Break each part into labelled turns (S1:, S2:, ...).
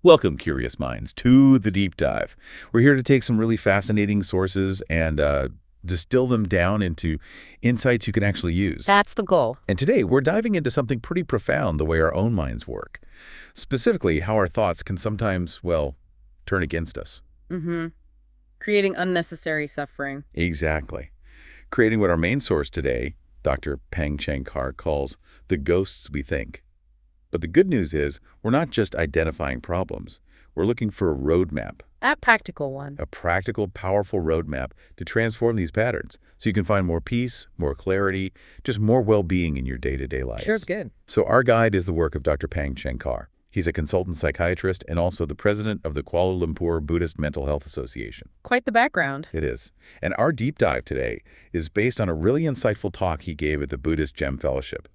S1: Welcome, curious minds, to the deep dive. We're here to take some really fascinating sources and distill them down into insights you can actually use.
S2: That's the goal.
S1: And today, we're diving into something pretty profound, the way our own minds work. Specifically, how our thoughts can sometimes, well, turn against us.
S2: Creating unnecessary suffering.
S1: Exactly. Creating what our main source today, Dr. Phang Cheng Kar, calls the ghosts we think. But the good news is, we're not just identifying problems. We're looking for a roadmap.
S2: A practical one.
S1: A practical, powerful roadmap to transform these patterns so you can find more peace, more clarity, just more well-being in your day-to-day life.
S2: Sure, good.
S1: So our guide is the work of Dr. Phang Cheng Kar. He's a consultant psychiatrist and also the president of the Kuala Lumpur Buddhist Mental Health Association.
S2: Quite the background.
S1: It is. And our deep dive today is based on a really insightful talk he gave at the Buddhist Gem Fellowship.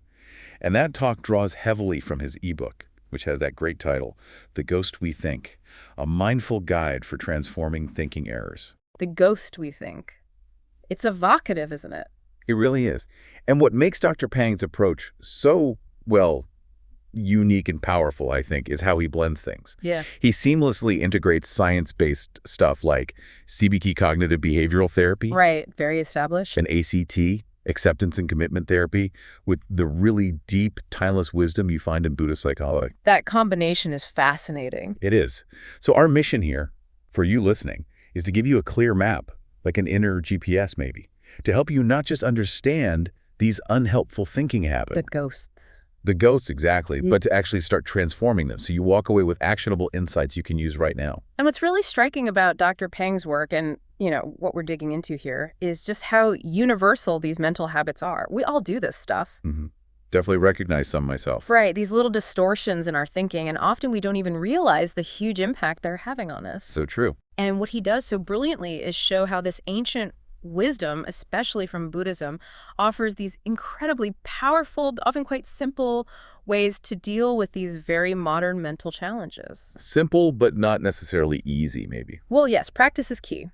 S1: And that talk draws heavily from his ebook, which has that great title, The Ghost We Think, a mindful guide for transforming thinking errors.
S2: The ghost we think. It's evocative, isn't it?
S1: It really is. And what makes Dr. Phang's approach so, well, unique and powerful, I think, is how he blends things.
S2: Yeah.
S1: He seamlessly integrates science-based stuff like CBT cognitive behavioral therapy.
S2: Right. Very established.
S1: And ACT, acceptance and commitment therapy, with the really deep, timeless wisdom you find in Buddhist psychology.
S2: That combination is fascinating.
S1: It is. So our mission here, for you listening, is to give you a clear map, like an inner GPS maybe, to help you not just understand these unhelpful thinking habits.
S2: The ghosts.
S1: The ghosts, exactly, but to actually start transforming them so you walk away with actionable insights you can use right now.
S2: And what's really striking about Dr. Phang's work and, what we're digging into here is just how universal these mental habits are. We all do this stuff.
S1: Definitely recognize some myself.
S2: Right. These little distortions in our thinking, and often we don't even realize the huge impact they're having on us.
S1: So true.
S2: And what he does so brilliantly is show how this ancient wisdom, especially from Buddhism, offers these incredibly powerful, often quite simple ways to deal with these very modern mental challenges.
S1: Simple, but not necessarily easy, maybe.
S2: Well, yes, practice is key.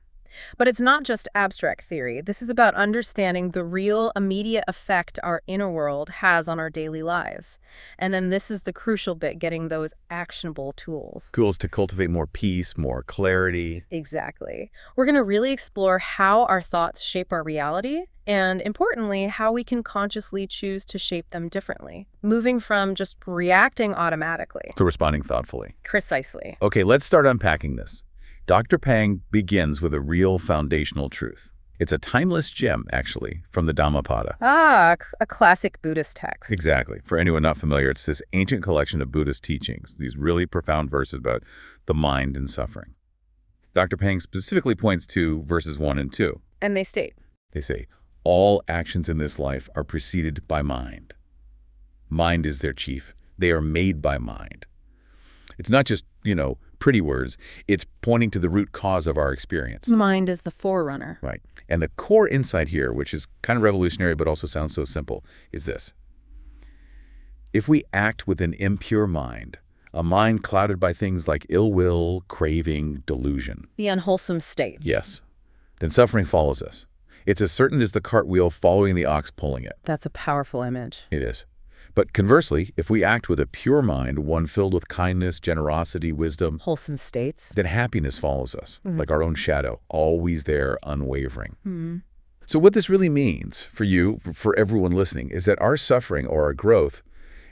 S2: But it's not just abstract theory. This is about understanding the real immediate effect our inner world has on our daily lives. And then this is the crucial bit, getting those actionable tools.
S1: Tools to cultivate more peace, more clarity.
S2: Exactly. We're going to really explore how our thoughts shape our reality, and importantly, how we can consciously choose to shape them differently, moving from just reacting automatically
S1: To responding thoughtfully.
S2: Precisely.
S1: Okay, let's start unpacking this. Dr. Phang begins with a real foundational truth. It's a timeless gem, actually, from the Dhammapada.
S2: A classic Buddhist text.
S1: Exactly. For anyone not familiar, it's this ancient collection of Buddhist teachings, these really profound verses about the mind and suffering. Dr. Phang specifically points to verses 1 and 2.
S2: And they state,
S1: They say, all actions in this life are preceded by mind. Mind is their chief. They are made by mind. It's not just, pretty words. It's pointing to the root cause of our experience.
S2: mind is the forerunner.
S1: Right. And the core insight here, which is kind of revolutionary but also sounds so simple, is this. If we act with an impure mind, a mind clouded by things like ill will, craving, delusion.
S2: The unwholesome states.
S1: Yes. Then suffering follows us. It's as certain as the cartwheel following the ox pulling it.
S2: That's a powerful image.
S1: It is. But conversely, if we act with a pure mind, one filled with kindness, generosity, wisdom,
S2: Wholesome states.
S1: then happiness follows us, like our own shadow, always there, unwavering. So what this really means for you, for everyone listening, is that our suffering or our growth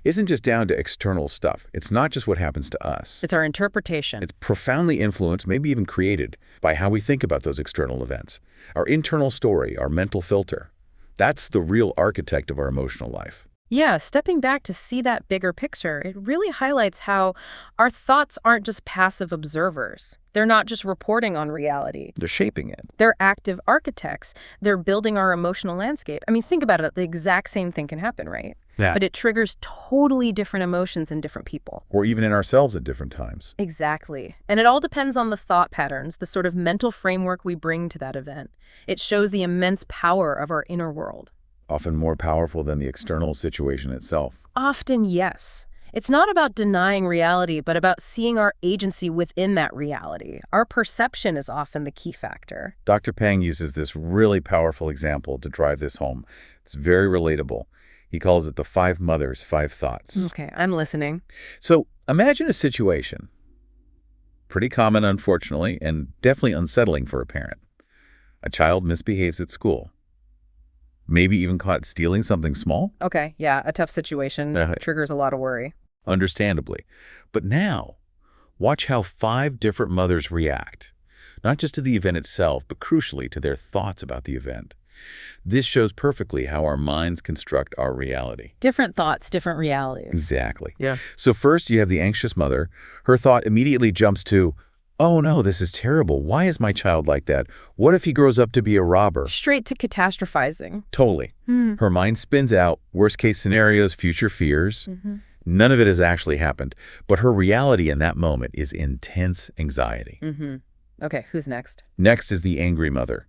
S1: isn't just down to external stuff. It's not just what happens to us.
S2: It's our interpretation.
S1: It's profoundly influenced, maybe even created, by how we think about those external events. Our internal story, our mental filter. That's the real architect of our emotional life.
S2: Yeah, stepping back to see that bigger picture, it really highlights how our thoughts aren't just passive observers. They're not just reporting on reality.
S1: They're shaping it.
S2: They're active architects. They're building our emotional landscape. I mean, think about it. The exact same thing can happen, right?
S1: Yeah.
S2: But it triggers totally different emotions in different people.
S1: Or even in ourselves at different times.
S2: Exactly. And it all depends on the thought patterns, the sort of mental framework we bring to that event. It shows the immense power of our inner world.
S1: Often more powerful than the external situation itself.
S2: Often, yes. It's not about denying reality, but about seeing our agency within that reality. Our perception is often the key factor.
S1: Dr. Phang uses this really powerful example to drive this home. It's very relatable. He calls it the 5 mothers, 5 thoughts.
S2: Okay, I'm listening.
S1: So imagine a situation. pretty common, unfortunately, and definitely unsettling for a parent. A child misbehaves at school. Maybe even caught stealing something small?
S2: Okay, yeah, a tough situation triggers a lot of worry.
S1: Understandably. But now, watch how 5 different mothers react, not just to the event itself, but crucially to their thoughts about the event. This shows perfectly how our minds construct our reality.
S2: Different thoughts, different realities.
S1: Exactly.
S2: Yeah.
S1: So first, you have the anxious mother. Her thought immediately jumps to, oh no, this is terrible. Why is my child like that? What if he grows up to be a robber?
S2: Straight to catastrophizing.
S1: Totally. Her mind spins out worst case scenarios, future fears. None of it has actually happened, but her reality in that moment is intense anxiety.
S2: Okay, who's next?
S1: Next is the angry mother.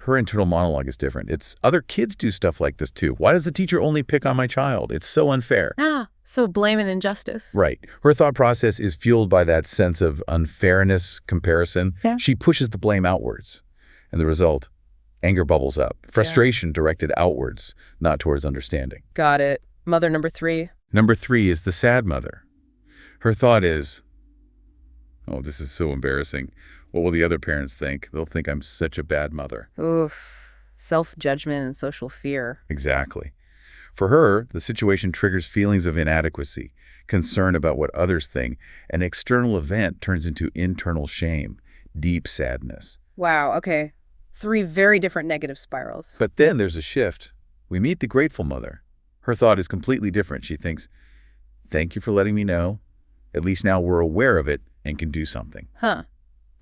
S1: Her internal monologue is different. It's other kids do stuff like this too. Why does the teacher only pick on my child? It's so unfair.
S2: So blame and injustice.
S1: Right. Her thought process is fueled by that sense of unfairness, comparison. She pushes the blame outwards. And the result, anger bubbles up. Frustration directed outwards, not towards understanding.
S2: Got it. Mother number 3.
S1: Number 3 is the sad mother. Her thought is, oh, this is so embarrassing. What will the other parents think? They'll think I'm such a bad mother.
S2: Oof. Self-judgment and social fear.
S1: Exactly. For her, the situation triggers feelings of inadequacy, concern about what others think. An external event turns into internal shame, deep sadness.
S2: Wow, okay. 3 very different negative spirals.
S1: But then there's a shift. We meet the grateful mother. Her thought is completely different. She thinks, thank you for letting me know. At least now we're aware of it and can do something.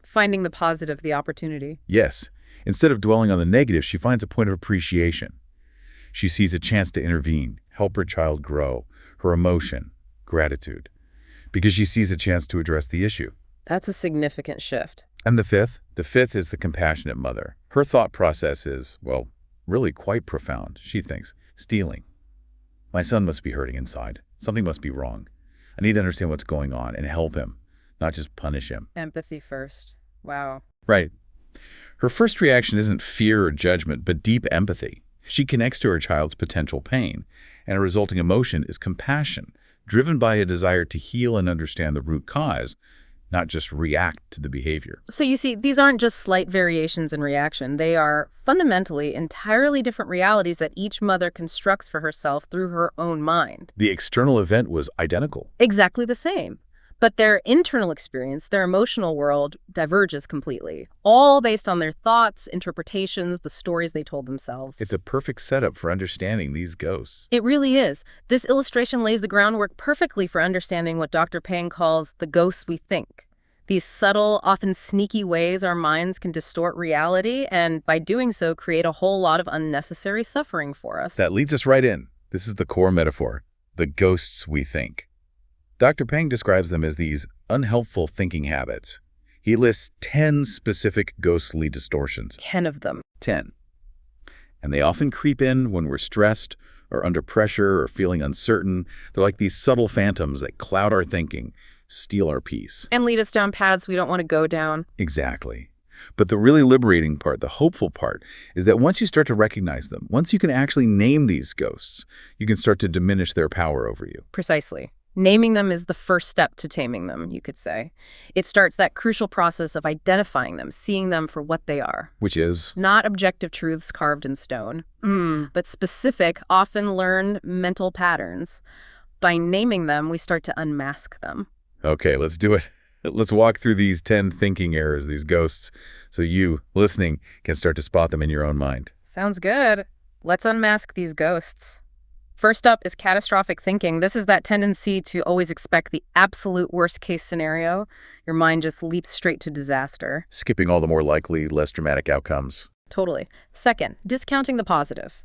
S2: Finding the positive, the opportunity.
S1: Yes. Instead of dwelling on the negative, she finds a point of appreciation. She sees a chance to intervene, help her child grow, her emotion, gratitude, because she sees a chance to address the issue.
S2: That's a significant shift.
S1: And the fifth is the compassionate mother. Her thought process is, well, really quite profound. She thinks, stealing. My son must be hurting inside. Something must be wrong. I need to understand what's going on and help him, not just punish him.
S2: Empathy first. Wow.
S1: Right. Her first reaction isn't fear or judgment, but deep empathy. She connects to her child's potential pain, and a resulting emotion is compassion, driven by a desire to heal and understand the root cause, not just react to the behavior.
S2: So you see, these aren't just slight variations in reaction. They are fundamentally entirely different realities that each mother constructs for herself through her own mind.
S1: The external event was identical.
S2: Exactly the same. But their internal experience, their emotional world, diverges completely, all based on their thoughts, interpretations, the stories they told themselves.
S1: It's a perfect setup for understanding these ghosts.
S2: It really is. This illustration lays the groundwork perfectly for understanding what Dr. Phang calls the ghosts we think. These subtle, often sneaky ways our minds can distort reality, and by doing so, create a whole lot of unnecessary suffering for us.
S1: That leads us right in. This is the core metaphor, the ghosts we think. Dr. Phang describes them as these unhelpful thinking habits. He lists 10 specific ghostly distortions.
S2: 10 of them.
S1: 10. And they often creep in when we're stressed or under pressure or feeling uncertain. They're like these subtle phantoms that cloud our thinking, steal our peace.
S2: And lead us down paths we don't want to go down.
S1: Exactly. But the really liberating part, the hopeful part, is that once you start to recognize them, once you can actually name these ghosts, you can start to diminish their power over you.
S2: Precisely. Naming them is the first step to taming them, you could say. It starts that crucial process of identifying them, seeing them for what they are.
S1: Which is?
S2: Not objective truths carved in stone, but specific, often learned mental patterns. By naming them, we start to unmask them.
S1: Okay, let's do it. Let's walk through these 10 thinking errors, these ghosts, so you, listening, can start to spot them in your own mind.
S2: Sounds good. Let's unmask these ghosts. First up is catastrophic thinking. This is that tendency to always expect the absolute worst-case scenario. Your mind just leaps straight to disaster.
S1: Skipping all the more likely, less dramatic outcomes.
S2: Totally. Second, discounting the positive.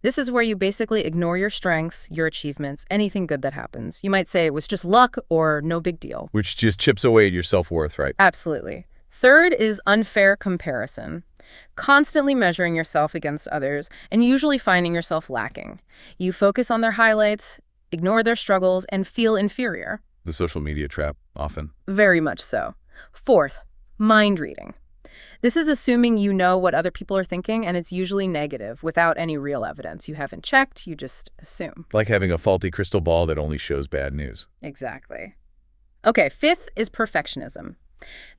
S2: This is where you basically ignore your strengths, your achievements, anything good that happens. You might say it was just luck or no big deal.
S1: Which just chips away at your self-worth, right?
S2: Absolutely. Third is unfair comparison. Constantly measuring yourself against others and usually finding yourself lacking. You focus on their highlights, ignore their struggles, and feel inferior.
S1: The social media trap, often.
S2: Very much so. Fourth, mind reading. This is assuming you know what other people are thinking, and it's usually negative, without any real evidence. You haven't checked, you just assume.
S1: Like having a faulty crystal ball that only shows bad news.
S2: Exactly. Okay, fifth is perfectionism.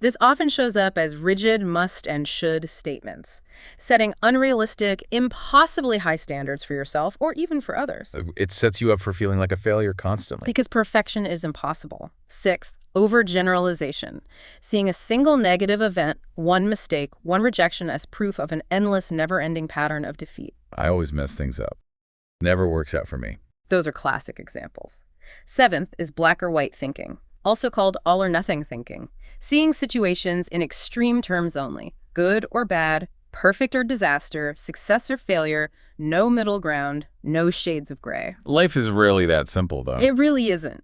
S2: This often shows up as rigid must and should statements, setting unrealistic, impossibly high standards for yourself or even for others.
S1: It sets you up for feeling like a failure constantly.
S2: Because perfection is impossible. Sixth, overgeneralization, seeing a single negative event, one mistake, one rejection as proof of an endless, never-ending pattern of defeat.
S1: I always mess things up. Never works out for me.
S2: Those are classic examples. Seventh is black or white thinking, also called all or nothing thinking, seeing situations in extreme terms only, good or bad, perfect or disaster, success or failure, no middle ground, no shades of gray.
S1: Life is rarely that simple, though.
S2: It really isn't.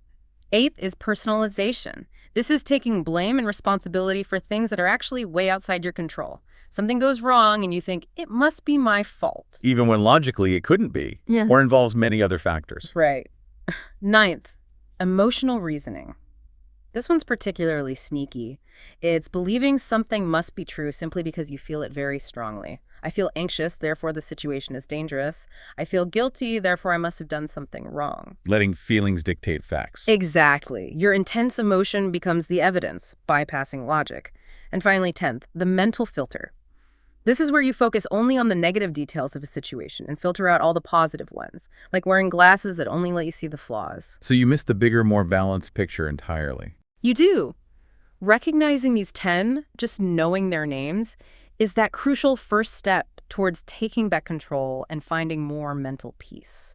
S2: Eighth is personalization. This is taking blame and responsibility for things that are actually way outside your control. Something goes wrong and you think, it must be my fault.
S1: Even when logically it couldn't be, or involves many other factors.
S2: Right. Ninth, emotional reasoning. This one's particularly sneaky. It's believing something must be true simply because you feel it very strongly. I feel anxious, therefore the situation is dangerous. I feel guilty, therefore I must have done something wrong.
S1: Letting feelings dictate facts.
S2: Exactly. Your intense emotion becomes the evidence, bypassing logic. And finally, 10th, the mental filter. This is where you focus only on the negative details of a situation and filter out all the positive ones, like wearing glasses that only let you see the flaws.
S1: So you miss the bigger, more balanced picture entirely.
S2: You do. Recognizing these 10, just knowing their names, is that crucial first step towards taking back control and finding more mental peace.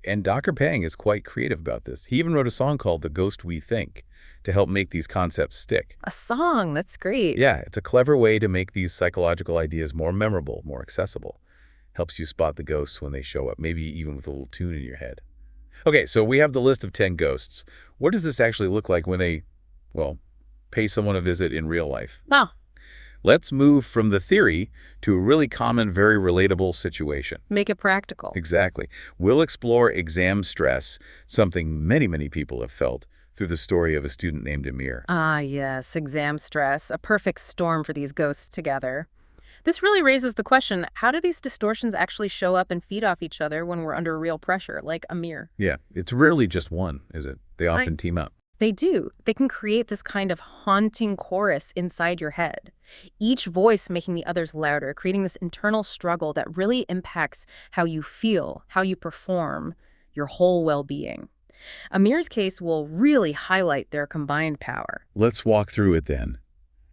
S1: And Dr. Phang is quite creative about this. He even wrote a song called The Ghost We Think to help make these concepts stick.
S2: A song, that's great.
S1: Yeah, it's a clever way to make these psychological ideas more memorable, more accessible. Helps you spot the ghosts when they show up, maybe even with a little tune in your head. Okay, so we have the list of 10 ghosts. What does this actually look like when they, well, pay someone a visit in real life?
S2: Oh.
S1: Let's move from the theory to a really common, very relatable situation.
S2: Make it practical.
S1: Exactly. We'll explore exam stress, something many, many people have felt, through the story of a student named Amir.
S2: Ah, yes, exam stress, a perfect storm for these ghosts together. This really raises the question, how do these distortions actually show up and feed off each other when we're under real pressure, like Amir?
S1: Yeah, it's rarely just one, is it? They often team up.
S2: They do. They can create this kind of haunting chorus inside your head, each voice making the others louder, creating this internal struggle that really impacts how you feel, how you perform, your whole well-being. Amir's case will really highlight their combined power.
S1: Let's walk through it then.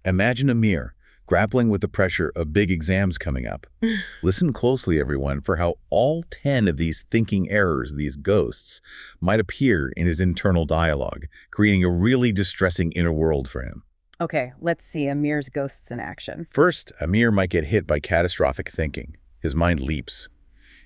S1: Imagine Amir grappling with the pressure of big exams coming up. Listen closely, everyone, for how all 10 of these thinking errors, these ghosts, might appear in his internal dialogue, creating a really distressing inner world for him.
S2: Okay, let's see Amir's ghosts in action.
S1: First, Amir might get hit by catastrophic thinking. His mind leaps.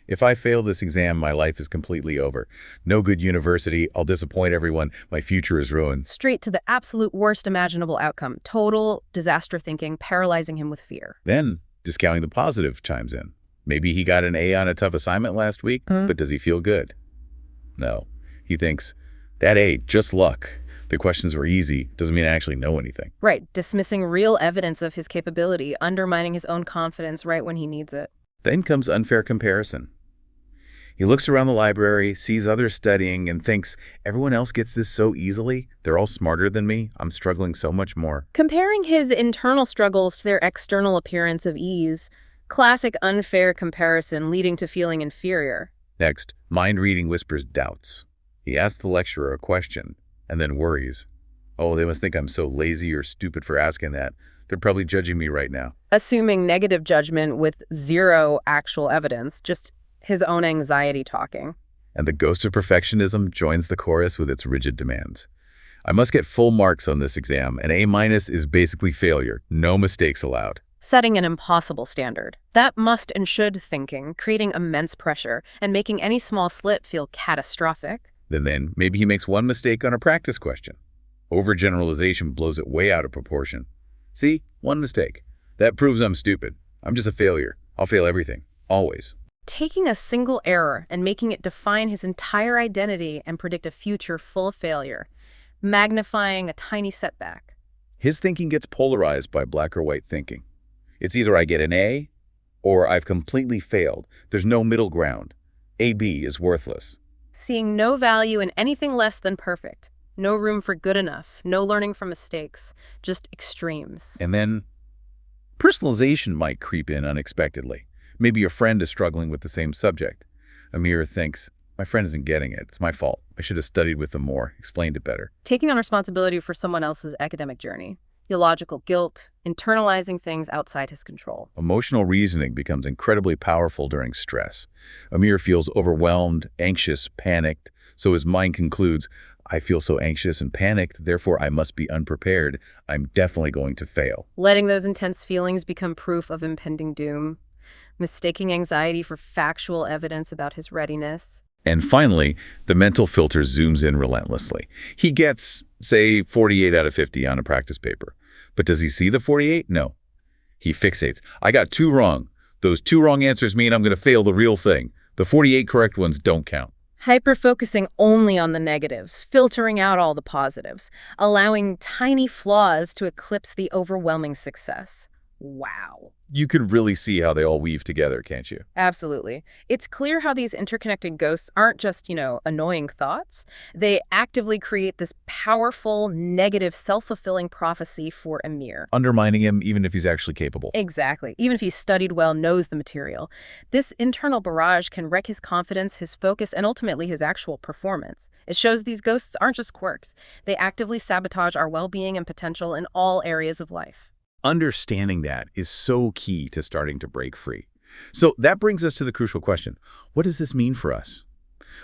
S1: If I fail this exam, my life is completely over. No good university, I'll disappoint everyone, my future is ruined.
S2: Straight to the absolute worst imaginable outcome. Total disaster thinking, paralyzing him with fear.
S1: Then, discounting the positive chimes in. Maybe he got an A on a tough assignment last week, but does he feel good? No. He thinks, that A, just luck. The questions were easy, doesn't mean I actually know anything.
S2: Right, dismissing real evidence of his capability, undermining his own confidence right when he needs it.
S1: Then comes unfair comparison. He looks around the library, sees others studying, and thinks, everyone else gets this so easily? They're all smarter than me? I'm struggling so much more.
S2: Comparing his internal struggles to their external appearance of ease, classic unfair comparison leading to feeling inferior.
S1: Next, mind reading whispers doubts. He asks the lecturer a question, and then worries. Oh, they must think I'm so lazy or stupid for asking that. They're probably judging me right now.
S2: Assuming negative judgment with zero actual evidence, just his own anxiety talking.
S1: And the ghost of perfectionism joins the chorus with its rigid demands. I must get full marks on this exam. An A- is basically failure. No mistakes allowed.
S2: Setting an impossible standard. That must and should thinking, creating immense pressure and making any small slip feel catastrophic.
S1: Then maybe he makes one mistake on a practice question. Overgeneralization blows it way out of proportion. See? One mistake. That proves I'm stupid. I'm just a failure. I'll fail everything. Always.
S2: Taking a single error and making it define his entire identity and predict a future full of failure, magnifying a tiny setback.
S1: His thinking gets polarized by black or white thinking. It's either I get an A or I've completely failed. There's no middle ground. AB is worthless.
S2: Seeing no value in anything less than perfect. No room for good enough, no learning from mistakes, just extremes.
S1: And then personalization might creep in unexpectedly. Maybe your friend is struggling with the same subject. Amir thinks, my friend isn't getting it. It's my fault. I should have studied with them more, explained it better.
S2: Taking on responsibility for someone else's academic journey. Theological guilt, internalizing things outside his control.
S1: Emotional reasoning becomes incredibly powerful during stress. Amir feels overwhelmed, anxious, panicked, so his mind concludes, I feel so anxious and panicked, therefore I must be unprepared. I'm definitely going to fail.
S2: Letting those intense feelings become proof of impending doom. Mistaking anxiety for factual evidence about his readiness.
S1: And finally, the mental filter zooms in relentlessly. He gets, say, 48 out of 50 on a practice paper. But does he see the 48? No. He fixates. I got 2 wrong. Those 2 wrong answers mean I'm going to fail the real thing. The 48 correct ones don't count.
S2: Hyper-focusing only on the negatives, filtering out all the positives, allowing tiny flaws to eclipse the overwhelming success. Wow.
S1: You can really see how they all weave together, can't you?
S2: Absolutely. It's clear how these interconnected ghosts aren't just, annoying thoughts. They actively create this powerful, negative, self-fulfilling prophecy for Amir.
S1: Undermining him even if he's actually capable.
S2: Exactly. Even if he's studied well, knows the material. This internal barrage can wreck his confidence, his focus, and ultimately his actual performance. It shows these ghosts aren't just quirks. They actively sabotage our well-being and potential in all areas of life.
S1: Understanding that is so key to starting to break free. So that brings us to the crucial question. What does this mean for us?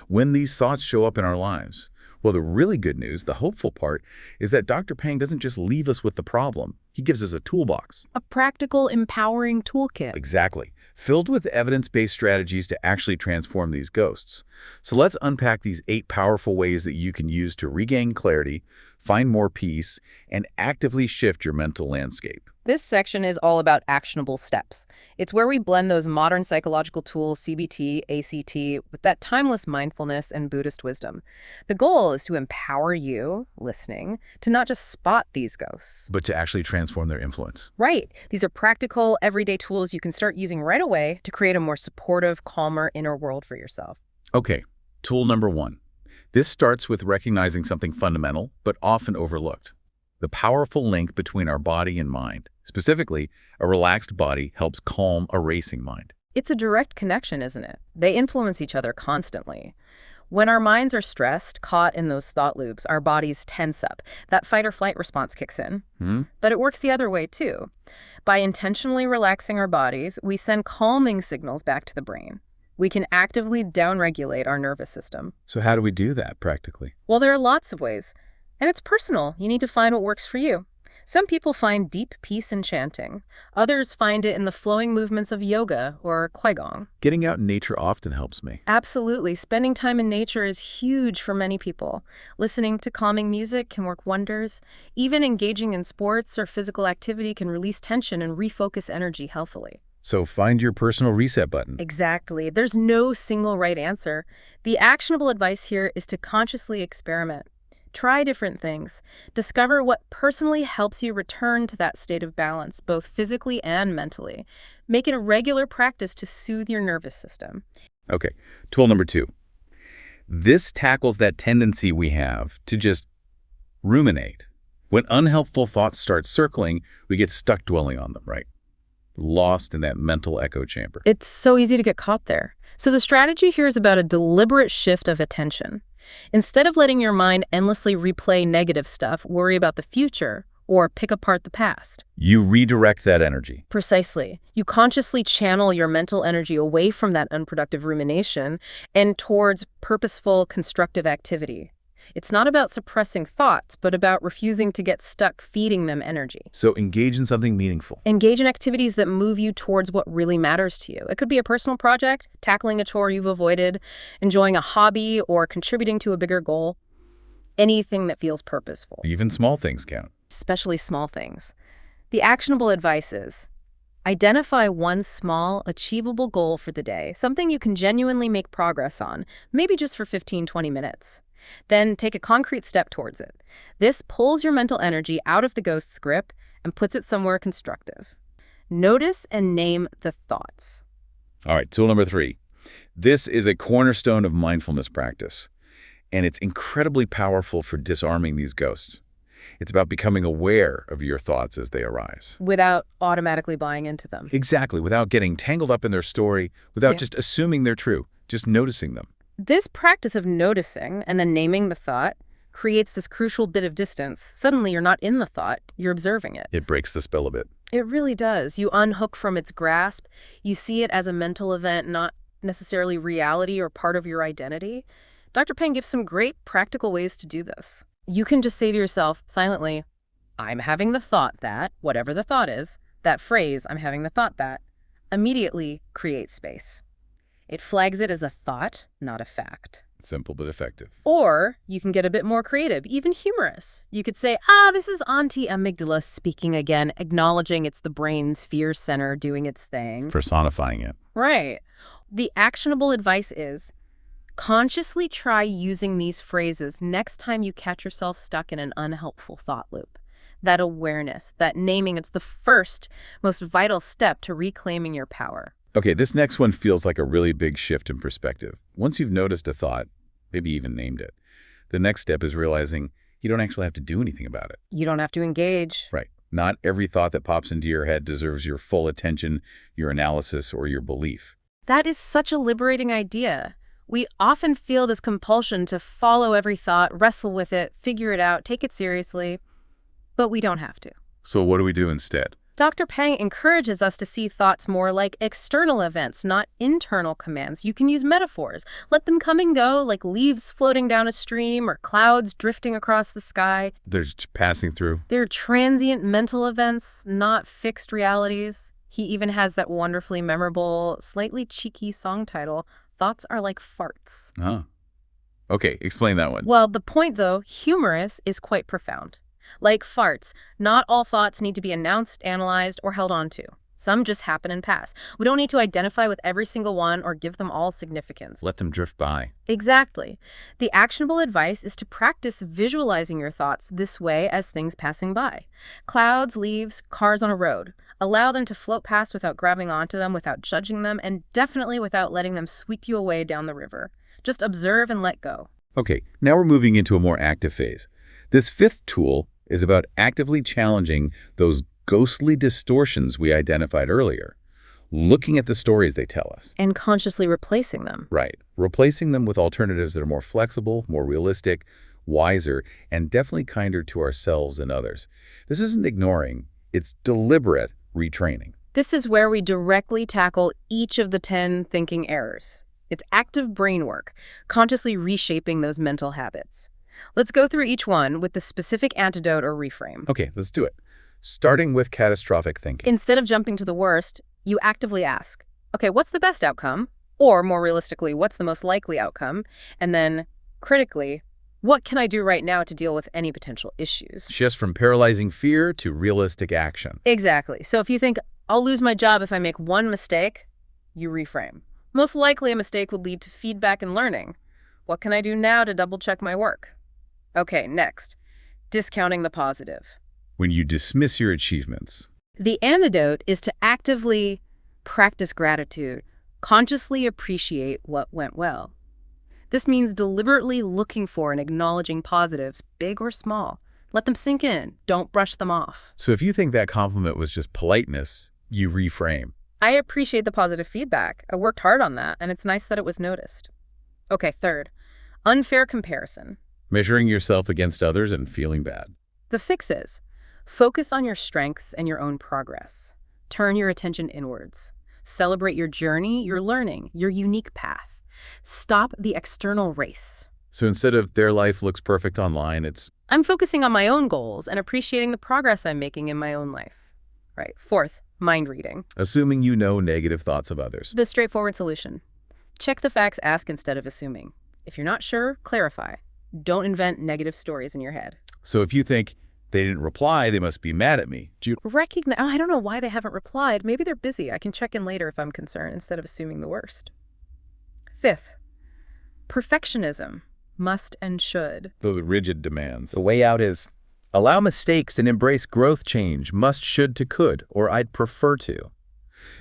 S1: When these thoughts show up in our lives? Well, the really good news, the hopeful part, is that Dr. Phang doesn't just leave us with the problem. He gives us a toolbox.
S2: A practical, empowering toolkit.
S1: Exactly. Filled with evidence-based strategies to actually transform these ghosts. So let's unpack these 8 powerful ways that you can use to regain clarity, find more peace, and actively shift your mental landscape.
S2: This section is all about actionable steps. It's where we blend those modern psychological tools, CBT, ACT, with that timeless mindfulness and Buddhist wisdom. The goal is to empower you, listening, to not just spot these ghosts,
S1: but to actually transform their influence.
S2: Right. These are practical, everyday tools you can start using right away to create a more supportive, calmer inner world for yourself.
S1: Okay, tool number 1. This starts with recognizing something fundamental, but often overlooked. The powerful link between our body and mind. Specifically, a relaxed body helps calm a racing mind.
S2: It's a direct connection, isn't it? They influence each other constantly. When our minds are stressed, caught in those thought loops, our bodies tense up. That fight or flight response kicks in. But it works the other way, too. By intentionally relaxing our bodies, we send calming signals back to the brain. We can actively downregulate our nervous system.
S1: So how do we do that practically?
S2: Well, there are lots of ways. And it's personal. You need to find what works for you. Some people find deep peace in chanting. Others find it in the flowing movements of yoga or qigong.
S1: Getting out in nature often helps me.
S2: Absolutely. Spending time in nature is huge for many people. Listening to calming music can work wonders. Even engaging in sports or physical activity can release tension and refocus energy healthily.
S1: So find your personal reset button.
S2: Exactly. There's no single right answer. The actionable advice here is to consciously experiment. Try different things. Discover what personally helps you return to that state of balance, both physically and mentally. Make it a regular practice to soothe your nervous system.
S1: Okay, tool number 2. This tackles that tendency we have to just ruminate. When unhelpful thoughts start circling, we get stuck dwelling on them, right? Lost in that mental echo chamber.
S2: It's so easy to get caught there. So the strategy here is about a deliberate shift of attention. Instead of letting your mind endlessly replay negative stuff, worry about the future, or pick apart the past.
S1: You redirect that energy.
S2: Precisely. You consciously channel your mental energy away from that unproductive rumination and towards purposeful, constructive activity. It's not about suppressing thoughts, but about refusing to get stuck feeding them energy.
S1: So engage in something meaningful.
S2: Engage in activities that move you towards what really matters to you. It could be a personal project, tackling a chore you've avoided, enjoying a hobby, or contributing to a bigger goal. Anything that feels purposeful.
S1: Even small things count.
S2: Especially small things. The actionable advice is, identify one small, achievable goal for the day, something you can genuinely make progress on, maybe just for 15-20 minutes. Then take a concrete step towards it. This pulls your mental energy out of the ghost's grip and puts it somewhere constructive. Notice and name the thoughts.
S1: All right, tool number 3. This is a cornerstone of mindfulness practice. And it's incredibly powerful for disarming these ghosts. It's about becoming aware of your thoughts as they arise.
S2: Without automatically buying into them.
S1: Exactly, without getting tangled up in their story, without just assuming they're true, just noticing them.
S2: This practice of noticing and then naming the thought creates this crucial bit of distance. Suddenly you're not in the thought, you're observing it.
S1: It breaks the spell a bit.
S2: It really does. You unhook from its grasp. You see it as a mental event, not necessarily reality or part of your identity. Dr. Phang gives some great practical ways to do this. You can just say to yourself silently, I'm having the thought that, whatever the thought is, that phrase, I'm having the thought that, immediately creates space. It flags it as a thought, not a fact.
S1: Simple but effective.
S2: Or you can get a bit more creative, even humorous. You could say, this is Auntie Amygdala speaking again, acknowledging it's the brain's fear center doing its thing.
S1: Personifying it.
S2: Right. The actionable advice is, consciously try using these phrases next time you catch yourself stuck in an unhelpful thought loop. That awareness, that naming, it's the first, most vital step to reclaiming your power.
S1: Okay, this next one feels like a really big shift in perspective. Once you've noticed a thought, maybe even named it, the next step is realizing you don't actually have to do anything about it.
S2: You don't have to engage.
S1: Right. Not every thought that pops into your head deserves your full attention, your analysis, or your belief.
S2: That is such a liberating idea. We often feel this compulsion to follow every thought, wrestle with it, figure it out, take it seriously, but we don't have to.
S1: So what do we do instead?
S2: Dr. Phang encourages us to see thoughts more like external events, not internal commands. You can use metaphors. Let them come and go, like leaves floating down a stream or clouds drifting across the sky.
S1: They're just passing through.
S2: They're transient mental events, not fixed realities. He even has that wonderfully memorable, slightly cheeky song title, Thoughts Are Like Farts.
S1: Huh. Okay, explain that one.
S2: Well, the point, though, humorous, is quite profound. Like farts, not all thoughts need to be announced, analyzed, or held on to. Some just happen and pass. We don't need to identify with every single one or give them all significance.
S1: Let them drift by.
S2: Exactly. The actionable advice is to practice visualizing your thoughts this way as things passing by. Clouds, leaves, cars on a road. Allow them to float past without grabbing onto them, without judging them, and definitely without letting them sweep you away down the river. Just observe and let go.
S1: Okay, now we're moving into a more active phase. This fifth tool is about actively challenging those ghostly distortions we identified earlier, looking at the stories they tell us.
S2: And consciously replacing them.
S1: Right. Replacing them with alternatives that are more flexible, more realistic, wiser, and definitely kinder to ourselves and others. This isn't ignoring, it's deliberate retraining.
S2: This is where we directly tackle each of the 10 thinking errors. It's active brain work, consciously reshaping those mental habits. Let's go through each one with the specific antidote or reframe.
S1: Okay, let's do it. Starting with catastrophic thinking.
S2: Instead of jumping to the worst, you actively ask, okay, what's the best outcome? Or more realistically, what's the most likely outcome? And then, critically, what can I do right now to deal with any potential issues?
S1: Shifts from paralyzing fear to realistic action.
S2: Exactly. So if you think, I'll lose my job if I make one mistake, you reframe. Most likely a mistake would lead to feedback and learning. What can I do now to double-check my work? Okay, next, discounting the positive.
S1: When you dismiss your achievements.
S2: The antidote is to actively practice gratitude, consciously appreciate what went well. This means deliberately looking for and acknowledging positives, big or small. Let them sink in. Don't brush them off.
S1: So if you think that compliment was just politeness, you reframe.
S2: I appreciate the positive feedback. I worked hard on that, and it's nice that it was noticed. Okay, third, unfair comparison.
S1: Measuring yourself against others and feeling bad.
S2: The fix is, focus on your strengths and your own progress. Turn your attention inwards. Celebrate your journey, your learning, your unique path. Stop the external race.
S1: So instead of their life looks perfect online, it's
S2: I'm focusing on my own goals and appreciating the progress I'm making in my own life. Right. Fourth, mind reading.
S1: assuming you know negative thoughts of others.
S2: The straightforward solution. Check the facts, ask instead of assuming. If you're not sure, clarify. Don't invent negative stories in your head.
S1: So if you think they didn't reply, they must be mad at me. Do you
S2: Recognize, I don't know why they haven't replied. Maybe they're busy. I can check in later if I'm concerned instead of assuming the worst. Fifth, perfectionism. Must and should.
S1: those rigid demands?
S3: The way out is allow mistakes and embrace growth change, must, should to could, or I'd prefer to.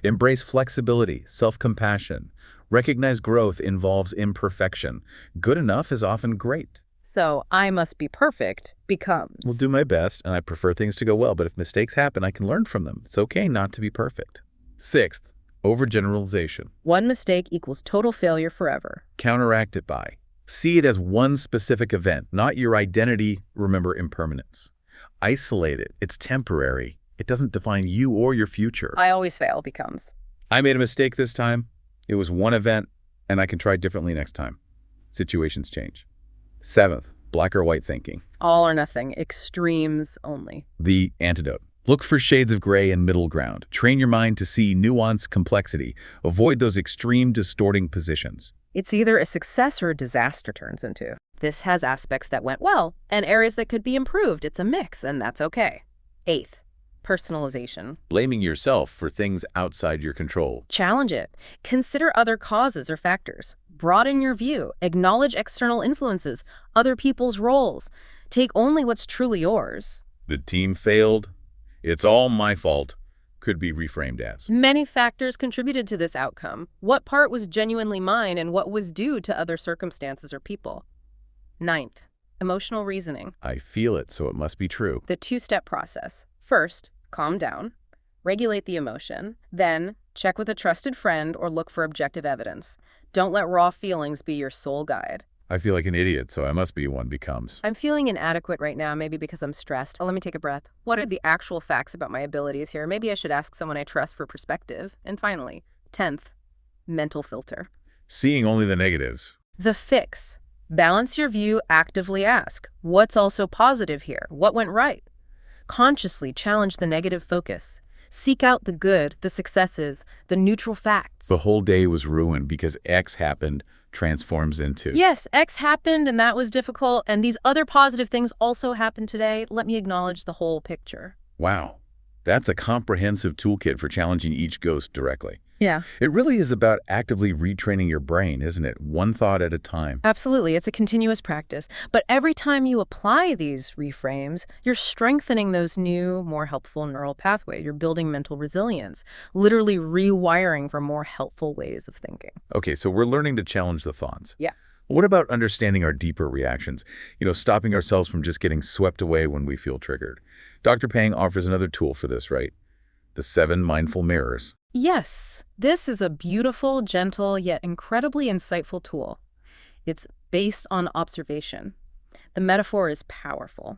S1: Embrace flexibility, self-compassion. Recognize growth involves imperfection. Good enough is often great.
S2: So, I must be perfect becomes.
S1: Will do my best, and I prefer things to go well, but if mistakes happen, I can learn from them. It's okay not to be perfect. Sixth, overgeneralization.
S2: One mistake equals total failure forever.
S1: Counteract it by. See it as one specific event, not your identity. Remember impermanence. Isolate it. It's temporary. It doesn't define you or your future.
S2: I always fail becomes.
S1: I made a mistake this time. It was one event, and I can try differently next time. Situations change. Seventh, black or white thinking.
S2: All or nothing, extremes only.
S1: The antidote. Look for shades of gray and middle ground. Train your mind to see nuance, complexity. Avoid those extreme, distorting positions.
S2: It's either a success or a disaster turns into. This has aspects that went well and areas that could be improved. It's a mix, and that's okay. Eighth, personalization.
S1: Blaming yourself for things outside your control.
S2: Challenge it. Consider other causes or factors. Broaden your view. Acknowledge external influences, other people's roles. Take only what's truly yours.
S1: The team failed. It's all my fault. Could be reframed as.
S2: Many factors contributed to this outcome. What part was genuinely mine and what was due to other circumstances or people? Ninth, emotional reasoning.
S1: I feel it, so it must be true.
S2: The two-step process. First, calm down. Regulate the emotion. Then, check with a trusted friend or look for objective evidence. Don't let raw feelings be your sole guide.
S1: I feel like an idiot, so I must be one becomes.
S2: I'm feeling inadequate right now, maybe because I'm stressed. Oh, let me take a breath. What are the actual facts about my abilities here? Maybe I should ask someone I trust for perspective. And finally, 10th, mental filter.
S1: Seeing only the negatives.
S2: The fix. Balance your view, actively ask. What's also positive here? What went right? Consciously challenge the negative focus. Seek out the good, the successes, the neutral facts.
S1: The whole day was ruined because X happened transforms into.
S2: Yes, X happened and that was difficult, and these other positive things also happened today. Let me acknowledge the whole picture.
S1: Wow. That's a comprehensive toolkit for challenging each ghost directly.
S2: Yeah.
S1: It really is about actively retraining your brain, isn't it? One thought at a time.
S2: Absolutely. It's a continuous practice. But every time you apply these reframes, you're strengthening those new, more helpful neural pathways. You're building mental resilience, literally rewiring for more helpful ways of thinking.
S1: Okay, so we're learning to challenge the thoughts.
S2: Yeah.
S1: What about understanding our deeper reactions? Stopping ourselves from just getting swept away when we feel triggered. Dr. Phang offers another tool for this, right? The 7 mindful mirrors.
S2: Yes, this is a beautiful, gentle, yet incredibly insightful tool. It's based on observation. The metaphor is powerful.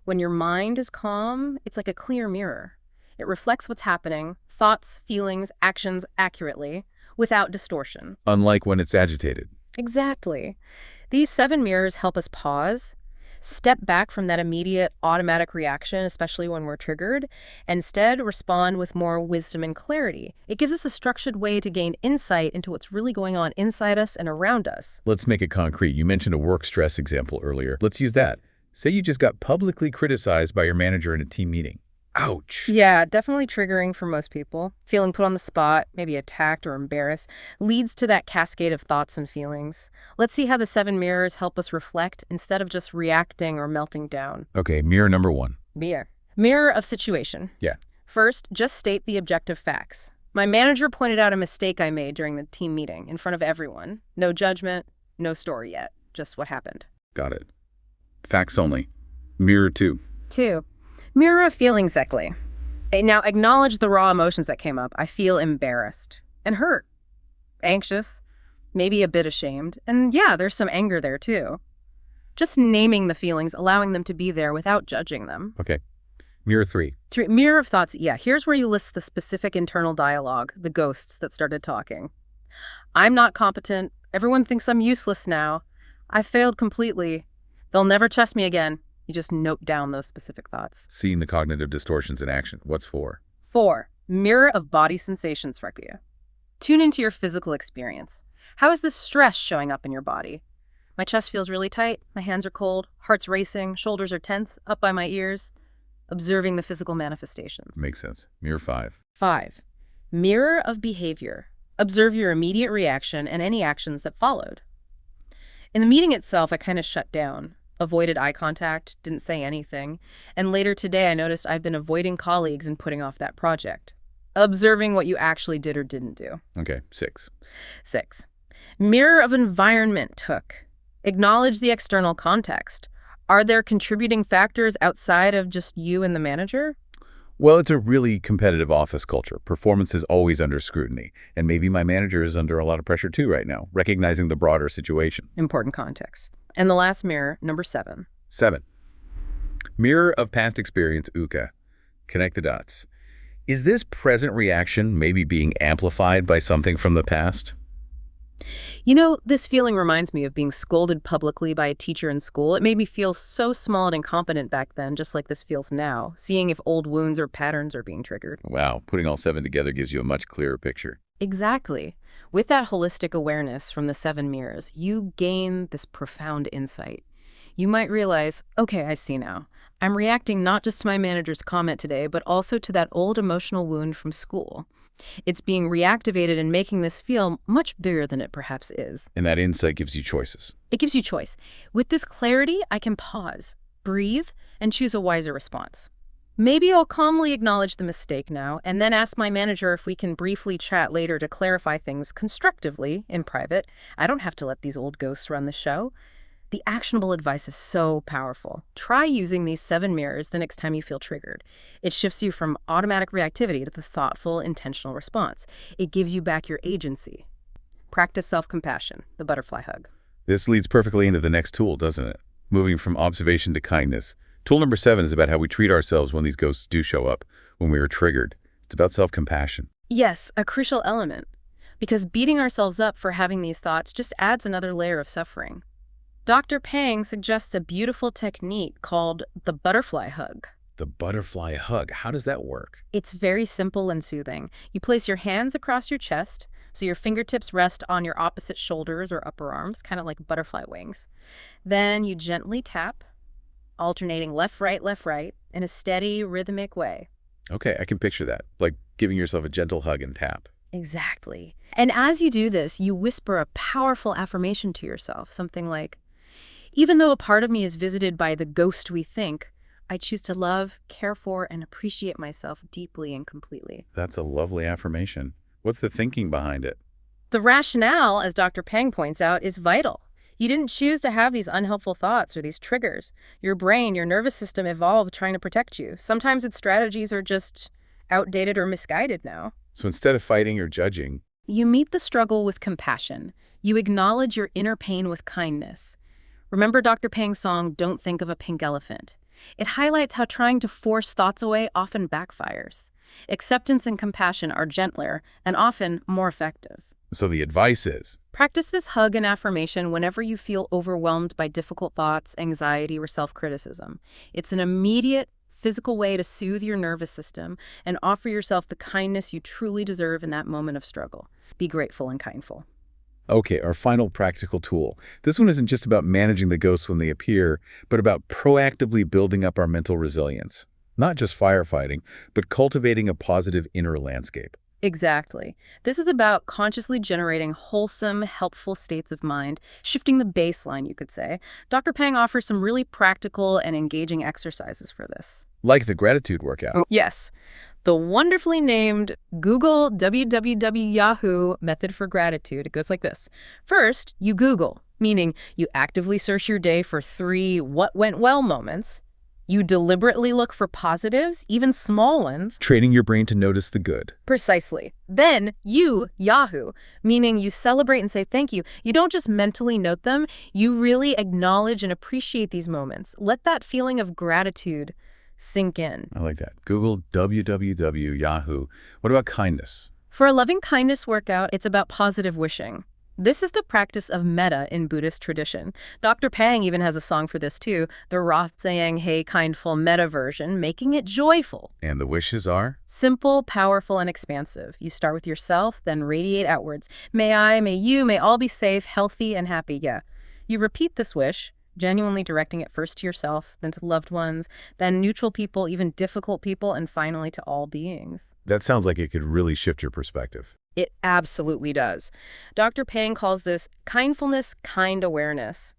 S2: When your mind is calm, it's like a clear mirror. It reflects what's happening, thoughts, feelings, actions accurately, without distortion.
S1: Unlike when it's agitated.
S2: Exactly. These 7 mirrors help us pause, step back from that immediate automatic reaction, especially when we're triggered, and instead respond with more wisdom and clarity. It gives us a structured way to gain insight into what's really going on inside us and around us.
S1: Let's make it concrete. You mentioned a work stress example earlier. Let's use that. Say you just got publicly criticized by your manager in a team meeting. Ouch.
S2: Yeah, definitely triggering for most people. Feeling put on the spot, maybe attacked or embarrassed, leads to that cascade of thoughts and feelings. Let's see how the 7 mirrors help us reflect instead of just reacting or melting down.
S1: Okay, mirror number 1.
S2: Mirror of situation.
S1: Yeah.
S2: First, just state the objective facts. My manager pointed out a mistake I made during the team meeting in front of everyone. No judgment, no story yet, just what happened.
S1: Got it. Facts only. Mirror 2.
S2: 2. Mirror of feelings exactly. Now acknowledge the raw emotions that came up. I feel embarrassed and hurt, anxious, maybe a bit ashamed. And yeah, there's some anger there too. Just naming the feelings, allowing them to be there without judging them.
S1: Okay. Mirror 3.
S2: 3. Mirror of thoughts. Yeah, here's where you list the specific internal dialogue, the ghosts that started talking. I'm not competent. Everyone thinks I'm useless now. I failed completely. They'll never trust me again. You just note down those specific thoughts.
S1: Seeing the cognitive distortions in action. What's 4?
S2: 4. Mirror of body sensations for you. Tune into your physical experience. How is this stress showing up in your body? My chest feels really tight, my hands are cold, heart's racing, shoulders are tense, up by my ears. Observing the physical manifestations.
S1: Makes sense. Mirror 5.
S2: 5. Mirror of behavior. Observe your immediate reaction and any actions that followed. In the meeting itself, I kind of shut down. Avoided eye contact, didn't say anything, and later today I noticed I've been avoiding colleagues and putting off that project. Observing what you actually did or didn't do.
S1: Okay, 6.
S2: 6. Mirror of environment took. Acknowledge the external context. Are there contributing factors outside of just you and the manager?
S1: Well, it's a really competitive office culture. Performance is always under scrutiny, and maybe my manager is under a lot of pressure too right now, recognizing the broader situation.
S2: Important context. And the last mirror, number 7.
S1: 7. Mirror of past experience, uka. Connect the dots. Is this present reaction maybe being amplified by something from the past?
S2: You know, this feeling reminds me of being scolded publicly by a teacher in school. It made me feel so small and incompetent back then, just like this feels now, seeing if old wounds or patterns are being triggered.
S1: Wow, putting all 7 together gives you a much clearer picture.
S2: Exactly. With that holistic awareness from the 7 mirrors, you gain this profound insight. You might realize, okay, I see now. I'm reacting not just to my manager's comment today, but also to that old emotional wound from school. It's being reactivated and making this feel much bigger than it perhaps is.
S1: And that insight gives you choices.
S2: It gives you choice. With this clarity, I can pause, breathe, and choose a wiser response. Maybe I'll calmly acknowledge the mistake now, and then ask my manager if we can briefly chat later to clarify things constructively in private. I don't have to let these old ghosts run the show. The actionable advice is so powerful. Try using these 7 mirrors the next time you feel triggered. It shifts you from automatic reactivity to the thoughtful, intentional response. It gives you back your agency. Practice self-compassion, the butterfly hug.
S1: This leads perfectly into the next tool, doesn't it? Moving from observation to kindness. Tool number 7 is about how we treat ourselves when these ghosts do show up, when we are triggered. It's about self-compassion.
S2: Yes, a crucial element. Because beating ourselves up for having these thoughts just adds another layer of suffering. Dr. Phang suggests a beautiful technique called the butterfly hug.
S1: The butterfly hug, how does that work?
S2: It's very simple and soothing. You place your hands across your chest, so your fingertips rest on your opposite shoulders or upper arms, kind of like butterfly wings. Then you gently tap, alternating left, right, in a steady, rhythmic way.
S1: Okay, I can picture that, like giving yourself a gentle hug and tap.
S2: Exactly. And as you do this, you whisper a powerful affirmation to yourself, something like, even though a part of me is visited by the ghost we think, I choose to love, care for, and appreciate myself deeply and completely.
S1: That's a lovely affirmation. What's the thinking behind it?
S2: The rationale, as Dr. Phang points out, is vital. You didn't choose to have these unhelpful thoughts or these triggers. Your brain, your nervous system evolved trying to protect you. Sometimes its strategies are just outdated or misguided now.
S1: So instead of fighting or judging,
S2: you meet the struggle with compassion. You acknowledge your inner pain with kindness. Remember Dr. Phang's song, Don't Think of a Pink Elephant? It highlights how trying to force thoughts away often backfires. Acceptance and compassion are gentler and often more effective.
S1: So the advice is,
S2: practice this hug and affirmation whenever you feel overwhelmed by difficult thoughts, anxiety, or self-criticism. It's an immediate, physical way to soothe your nervous system and offer yourself the kindness you truly deserve in that moment of struggle. Be grateful and kindful.
S1: Okay, our final practical tool. This one isn't just about managing the ghosts when they appear, but about proactively building up our mental resilience. Not just firefighting, but cultivating a positive inner landscape.
S2: Exactly. This is about consciously generating wholesome, helpful states of mind, shifting the baseline, you could say. Dr. Phang offers some really practical and engaging exercises for this.
S1: Like the gratitude workout.
S2: Oh, yes. The wonderfully named Google-WWW-Yahoo method for gratitude. It goes like this. First, you Google, meaning you actively search your day for 3 what went well moments. You deliberately look for positives, even small ones.
S1: Training your brain to notice the good.
S2: Precisely. Then you Yahoo, meaning you celebrate and say thank you. You don't just mentally note them, you really acknowledge and appreciate these moments. Let that feeling of gratitude sink in.
S1: I like that. Google-WWW-Yahoo. What about kindness?
S2: For a loving kindness workout, it's about positive wishing. This is the practice of mettā in Buddhist tradition. Dr. Phang even has a song for this too, the Roth-saying, hey, kindful mettā version, making it joyful.
S1: And the wishes are?
S2: Simple, powerful, and expansive. You start with yourself, then radiate outwards. May I, may you, may all be safe, healthy, and happy. Yeah. You repeat this wish, genuinely directing it first to yourself, then to loved ones, then neutral people, even difficult people, and finally to all beings.
S1: That sounds like it could really shift your perspective.
S2: It absolutely does. Dr. Phang calls this kindfulness, kind awareness.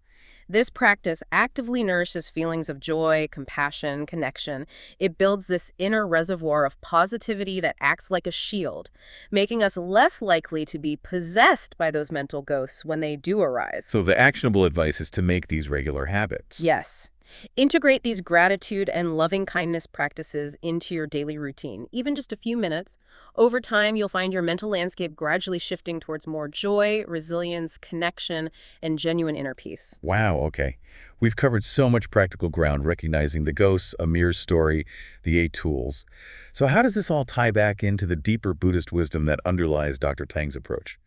S2: This practice actively nourishes feelings of joy, compassion, connection. It builds this inner reservoir of positivity that acts like a shield, making us less likely to be possessed by those mental ghosts when they do arise.
S1: So the actionable advice is to make these regular habits.
S2: Yes. Integrate these gratitude and loving-kindness practices into your daily routine, even just a few minutes. Over time, you'll find your mental landscape gradually shifting towards more joy, resilience, connection, and genuine inner peace.
S1: Wow, okay. We've covered so much practical ground, recognizing the ghosts, Amir's story, the 8 tools. So how does this all tie back into the deeper Buddhist wisdom that underlies Dr. Tang's approach?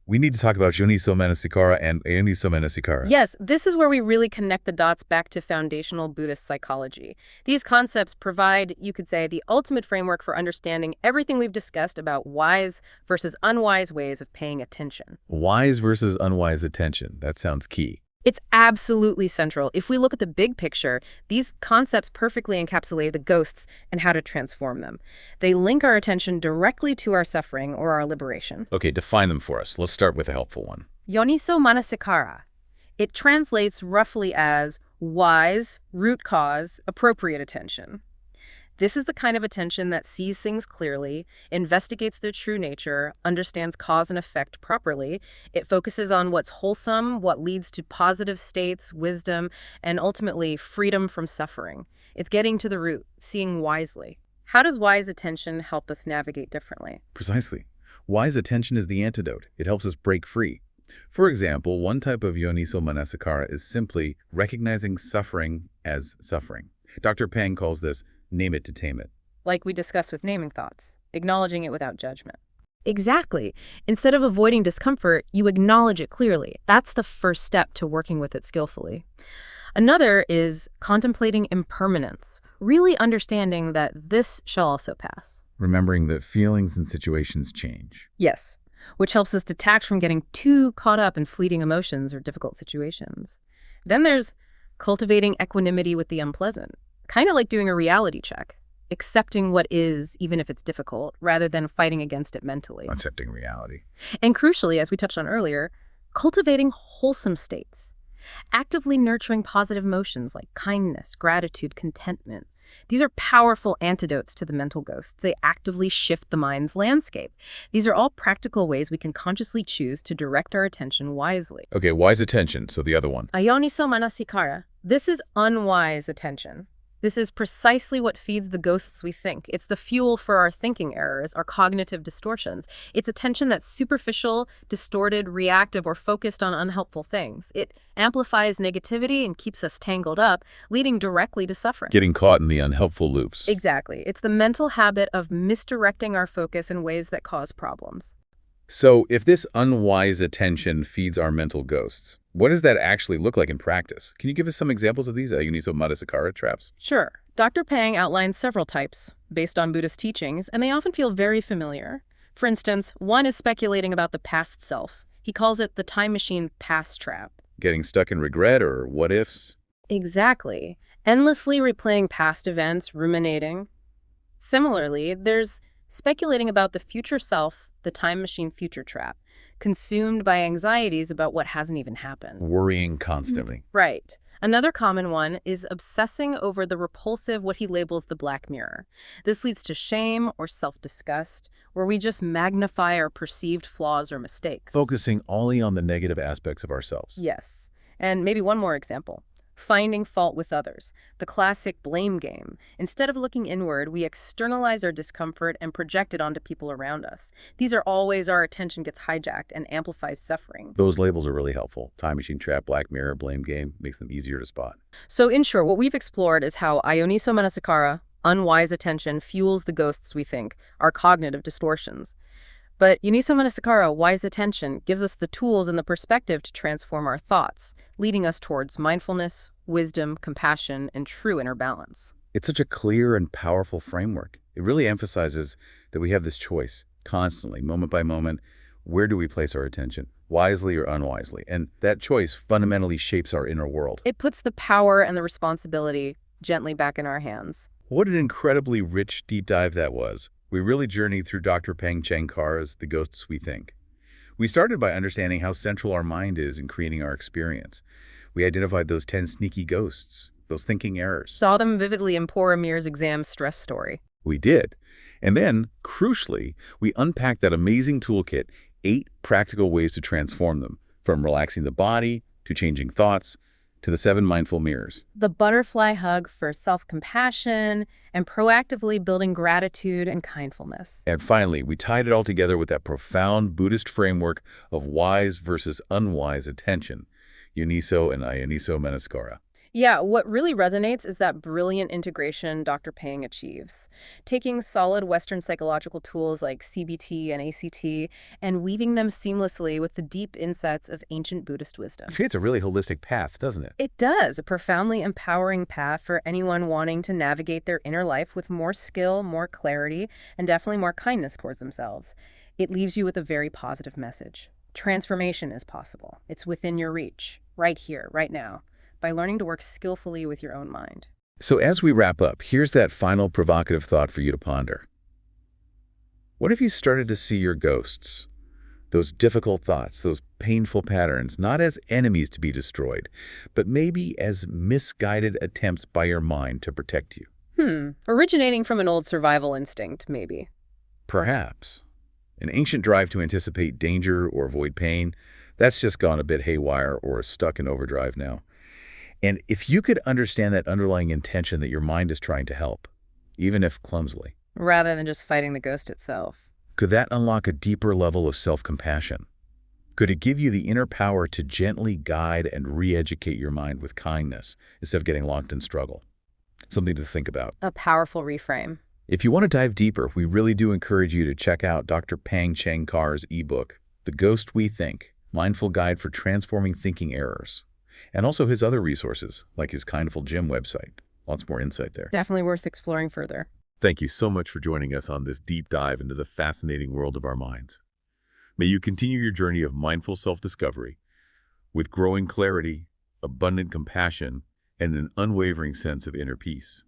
S1: We need to talk about Yoniso manasikāra and Ayoniso manasikāra.
S2: Yes, this is where we really connect the dots back to foundational Buddhist psychology. These concepts provide, you could say, the ultimate framework for understanding everything we've discussed about wise versus unwise ways of paying attention.
S1: Wise versus unwise attention. That sounds key.
S2: It's absolutely central. If we look at the big picture, these concepts perfectly encapsulate the ghosts and how to transform them. They link our attention directly to our suffering or our liberation.
S1: Okay, define them for us. Let's start with a helpful one.
S2: Yoniso manasikāra. It translates roughly as wise, root cause, appropriate attention. This is the kind of attention that sees things clearly, investigates their true nature, understands cause and effect properly. It focuses on what's wholesome, what leads to positive states, wisdom, and ultimately freedom from suffering. It's getting to the root, seeing wisely. How does wise attention help us navigate differently?
S1: Precisely. Wise attention is the antidote. It helps us break free. For example, one type of Yoniso manasikāra is simply recognizing suffering as suffering. Dr. Phang calls this name it to tame it.
S2: Like we discussed with naming thoughts, acknowledging it without judgment. Exactly. Instead of avoiding discomfort, you acknowledge it clearly. That's the first step to working with it skillfully. Another is contemplating impermanence, really understanding that this shall also pass.
S1: Remembering that feelings and situations change.
S2: Yes, which helps us detach from getting too caught up in fleeting emotions or difficult situations. Then there's cultivating equanimity with the unpleasant. Kind of like doing a reality check, accepting what is, even if it's difficult, rather than fighting against it mentally.
S1: Accepting reality.
S2: And crucially, as we touched on earlier, cultivating wholesome states, actively nurturing positive emotions like kindness, gratitude, contentment. These are powerful antidotes to the mental ghosts. They actively shift the mind's landscape. These are all practical ways we can consciously choose to direct our attention wisely.
S1: Okay, wise attention. So the other one.
S2: Ayoniso manasikāra. This is unwise attention. This is precisely what feeds the ghosts we think. It's the fuel for our thinking errors, our cognitive distortions. It's attention that's superficial, distorted, reactive, or focused on unhelpful things. It amplifies negativity and keeps us tangled up, leading directly to suffering.
S1: Getting caught in the unhelpful loops.
S2: Exactly. It's the mental habit of misdirecting our focus in ways that cause problems.
S1: So if this unwise attention feeds our mental ghosts, what does that actually look like in practice? Can you give us some examples of these Yoniso manasikāra traps?
S2: Sure. Dr. Phang outlines several types based on Buddhist teachings, and they often feel very familiar. For instance, one is speculating about the past self. He calls it the time machine past trap.
S1: Getting stuck in regret or what ifs?
S2: Exactly. Endlessly replaying past events, ruminating. Similarly, there's speculating about the future self, the time machine future trap, consumed by anxieties about what hasn't even happened.
S1: Worrying constantly.
S2: Right. Another common one is obsessing over the repulsive, what he labels the black mirror. This leads to shame or self-disgust, where we just magnify our perceived flaws or mistakes.
S1: Focusing only on the negative aspects of ourselves.
S2: Yes. And maybe one more example. Finding fault with others, the classic blame game. Instead of looking inward, we externalize our discomfort and project it onto people around us. These are all ways our attention gets hijacked and amplifies suffering.
S1: Those labels are really helpful. Time machine trap, black mirror, blame game, makes them easier to spot.
S2: So in short, what we've explored is how Ayoniso manasikāra, unwise attention, fuels the ghosts we think, our cognitive distortions. But Yoniso manasikāra, wise attention, gives us the tools and the perspective to transform our thoughts, leading us towards mindfulness, wisdom, compassion, and true inner balance.
S1: It's such a clear and powerful framework. It really emphasizes that we have this choice constantly, moment by moment. Where do we place our attention, wisely or unwisely? And that choice fundamentally shapes our inner world.
S2: It puts the power and the responsibility gently back in our hands.
S1: What an incredibly rich deep dive that was. We really journeyed through Dr. Phang Cheng Kar's The Ghosts We Think. We started by understanding how central our mind is in creating our experience. We identified those 10 sneaky ghosts, those thinking errors.
S2: Saw them vividly in poor Amir's exam stress story.
S1: We did. And then, crucially, we unpacked that amazing toolkit, 8 practical ways to transform them, from relaxing the body to changing thoughts to the 7 mindful mirrors.
S2: The butterfly hug for self-compassion and proactively building gratitude and kindfulness.
S1: And finally, we tied it all together with that profound Buddhist framework of wise versus unwise attention, Yoniso and Ayoniso manasikāra.
S2: Yeah, what really resonates is that brilliant integration Dr. Phang achieves, taking solid Western psychological tools like CBT and ACT and weaving them seamlessly with the deep insights of ancient Buddhist wisdom.
S1: It creates a really holistic path, doesn't it?
S2: It does, a profoundly empowering path for anyone wanting to navigate their inner life with more skill, more clarity, and definitely more kindness towards themselves. It leaves you with a very positive message. Transformation is possible. It's within your reach, right here, right now, by learning to work skillfully with your own mind.
S1: So as we wrap up, here's that final provocative thought for you to ponder. What if you started to see your ghosts, those difficult thoughts, those painful patterns, not as enemies to be destroyed, but maybe as misguided attempts by your mind to protect you?
S2: Originating from an old survival instinct, maybe.
S1: Perhaps. An ancient drive to anticipate danger or avoid pain, that's just gone a bit haywire or stuck in overdrive now. And if you could understand that underlying intention that your mind is trying to help, even if clumsily,
S2: Rather than just fighting the ghost itself.
S1: could that unlock a deeper level of self-compassion? Could it give you the inner power to gently guide and re-educate your mind with kindness instead of getting locked in struggle? Something to think about.
S2: A powerful reframe.
S1: If you want to dive deeper, we really do encourage you to check out Dr. Phang Cheng Kar's ebook, The Ghost We Think, Mindful Guide for Transforming Thinking Errors, and also his other resources, like his MINDFULGym website. Lots more insight there.
S2: Definitely worth exploring further.
S1: Thank you so much for joining us on this deep dive into the fascinating world of our minds. May you continue your journey of mindful self-discovery with growing clarity, abundant compassion, and an unwavering sense of inner peace.